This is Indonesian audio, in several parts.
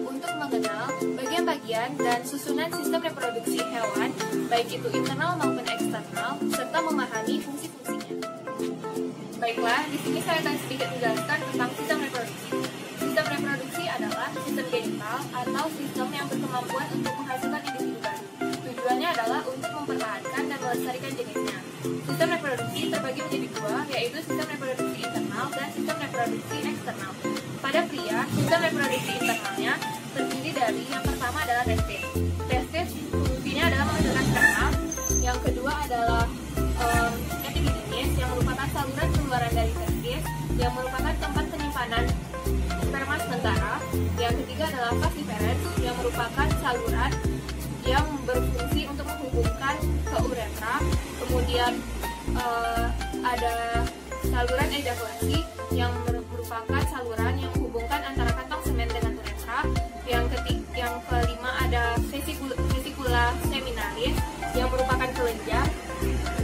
untuk mengenal bagian-bagian dan susunan sistem reproduksi hewan, baik itu internal maupun eksternal, serta memahami fungsi-fungsinya. Baiklah, di sini saya akan sedikit menjelaskan tentang sistem reproduksi. Sistem reproduksi adalah sistem genital atau sistem yang berkemampuan untuk menghasilkan individu baru. Tujuannya adalah untuk mempertahankan dan melestarikan jenisnya. Sistem reproduksi terbagi menjadi dua, yaitu sistem reproduksi internal dan sistem reproduksi eksternal. Pada pria, sistem reproduksi internalnya terdiri dari yang pertama adalah testis. Testis fungsinya adalah menghasilkan sperma. Yang kedua adalah epididymis yang merupakan saluran keluaran dari testis yang merupakan tempat penyimpanan sperma sementara. Yang ketiga adalah vas efferens yang merupakan saluran yang berfungsi untuk menghubungkan ke uretra. Kemudian ada saluran ejakulasi yang merupakan saluran yang menghubungkan antara kantong semen dengan uretra. Yang kelima ada vesicula seminalis yang merupakan kelenjar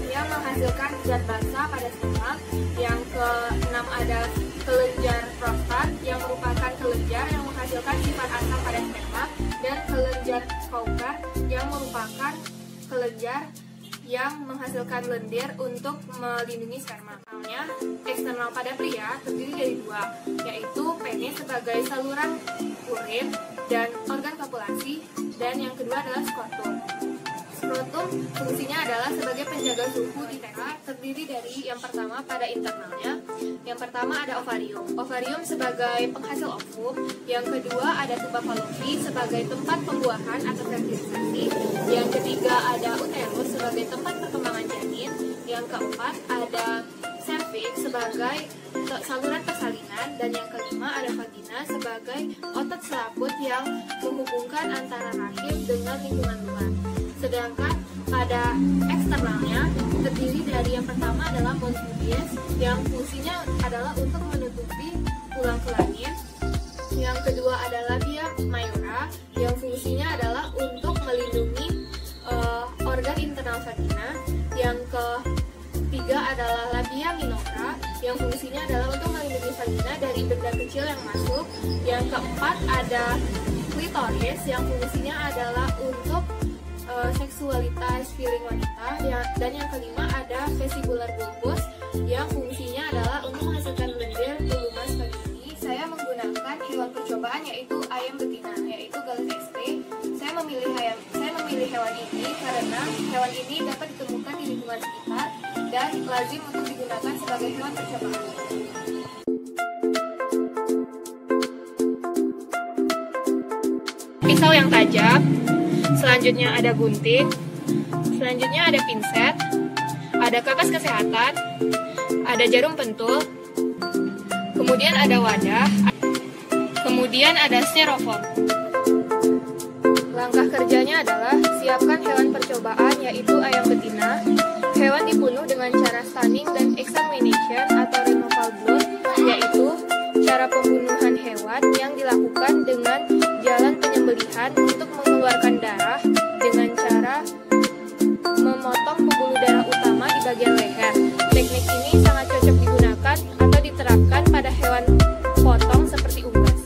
yang menghasilkan zat basa pada sperma. Yang keenam ada kelenjar prostat yang merupakan kelenjar yang menghasilkan sifat asam pada sperma, dan kelenjar Cowper yang merupakan kelenjar yang menghasilkan lendir untuk melindungi sperma. Eksternal pada pria terdiri dari dua, yaitu penis sebagai saluran urin dan organ kopulasi, dan yang kedua adalah skrotum. Skrotum fungsinya adalah sebagai penjaga suhu di teka, terdiri dari yang pertama pada internalnya. Yang pertama ada ovarium. Ovarium sebagai penghasil ovum. Yang kedua ada tuba Fallopi sebagai tempat pembuahan atau fertilisasi. Yang ketiga ada uterus sebagai tempat perkembangan janin. Yang keempat ada cervix sebagai saluran persalinan, dan yang kelima ada vagina sebagai otot selaput yang menghubungkan antara rahim dengan lingkungan luar. Sedangkan pada eksternalnya terdiri dari yang pertama adalah mons pubis yang fungsinya adalah untuk menutupi tulang kelamin. Yang kedua adalah labia majora yang fungsinya adalah untuk melindungi organ internal vagina. Yang ketiga adalah labia minora yang fungsinya adalah untuk melindungi vagina dari benda kecil yang masuk. Yang keempat ada klitoris yang fungsinya adalah untuk seksualitas feeling wanita, dan yang kelima ada vesicular bulbus yang fungsinya adalah untuk menghasilkan lendir pelumas pagi ini. Saya menggunakan hewan percobaan yaitu ayam betina, yaitu Gallus sp. Saya memilih hewan ini karena hewan ini dapat ditemukan di lingkungan sekitar dan lazim untuk digunakan sebagai hewan percobaan. Pisau yang tajam. Selanjutnya ada gunting, selanjutnya ada pinset, ada kapas kesehatan, ada jarum pentul, kemudian ada wadah, kemudian ada styrofoam. Langkah kerjanya adalah siapkan hewan percobaan yaitu ayam betina. Hewan dibunuh dengan cara stunning dan examination atau removal blood, yaitu cara pembunuhan hewan yang dilakukan dengan jalan penyembelihan untuk mengeluarkan darah dengan cara memotong pembuluh darah utama di bagian leher. Teknik ini sangat cocok digunakan atau diterapkan pada hewan potong seperti unggas.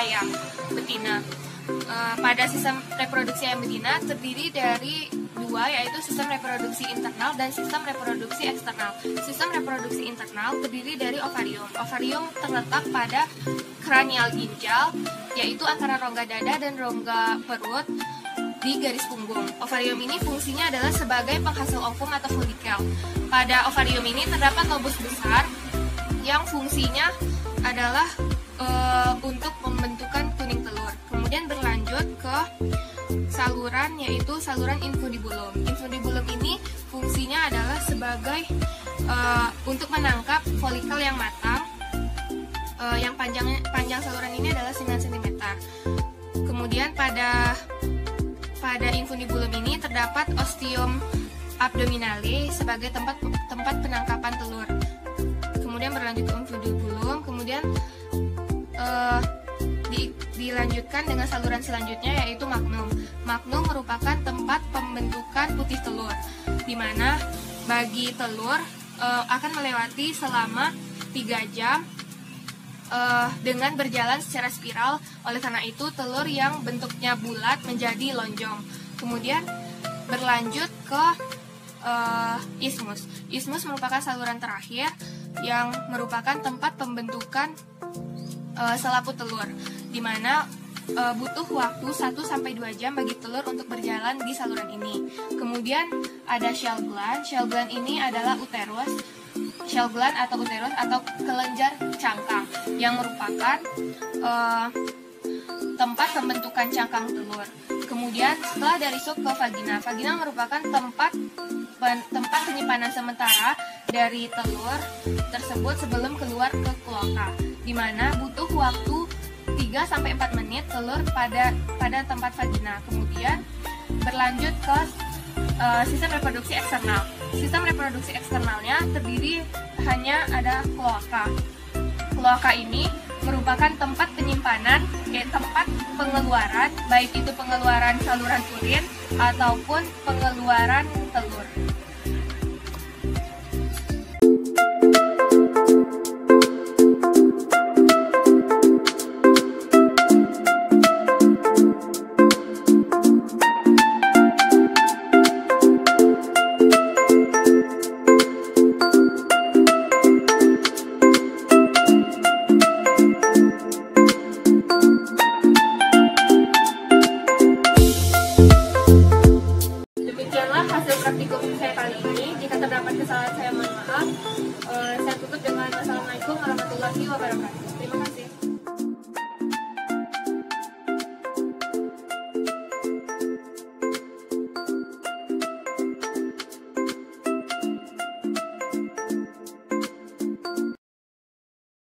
ayam betina. Pada sistem reproduksi ayam betina terdiri dari dua, yaitu sistem reproduksi internal dan sistem reproduksi eksternal. Sistem reproduksi internal terdiri dari ovarium. Ovarium terletak pada kranial ginjal, yaitu antara rongga dada dan rongga perut di garis punggung. Ovarium ini fungsinya adalah sebagai penghasil ovum atau folikel. Pada ovarium ini terdapat lobus besar yang fungsinya adalah untuk pembentukan kuning telur. Kemudian berlanjut ke saluran, yaitu saluran infundibulum. Infundibulum ini fungsinya adalah sebagai untuk menangkap folikel yang matang. Yang panjang saluran ini adalah 9 cm. Kemudian pada infundibulum ini terdapat ostium abdominale sebagai tempat penangkapan telur. Kemudian berlanjut ke infundibulum, kemudian dilanjutkan dengan saluran selanjutnya, yaitu magnum. Magnum merupakan tempat pembentukan putih telur, di mana bagi telur akan melewati selama 3 jam dengan berjalan secara spiral. Oleh karena itu telur yang bentuknya bulat menjadi lonjong. Kemudian berlanjut ke ismus. Ismus merupakan saluran terakhir yang merupakan tempat pembentukan selaput telur, di mana butuh waktu 1-2 jam bagi telur untuk berjalan di saluran ini. Kemudian ada shell gland. Shell gland ini adalah uterus. Shell gland atau uterus atau kelenjar cangkang yang merupakan tempat pembentukan cangkang telur. Kemudian setelah dari sub ke vagina. Vagina merupakan tempat penyimpanan sementara dari telur tersebut sebelum keluar ke kloaka, di mana butuh waktu 3-4 menit telur pada tempat vagina. Kemudian berlanjut ke sistem reproduksi eksternal. Sistem reproduksi eksternalnya terdiri hanya ada kloaka. Kloaka ini merupakan tempat penyimpanan, tempat pengeluaran, baik itu pengeluaran saluran urin ataupun pengeluaran telur. saya mohon maaf. Saya tutup dengan Assalamualaikum warahmatullahi wabarakatuh. Terima kasih.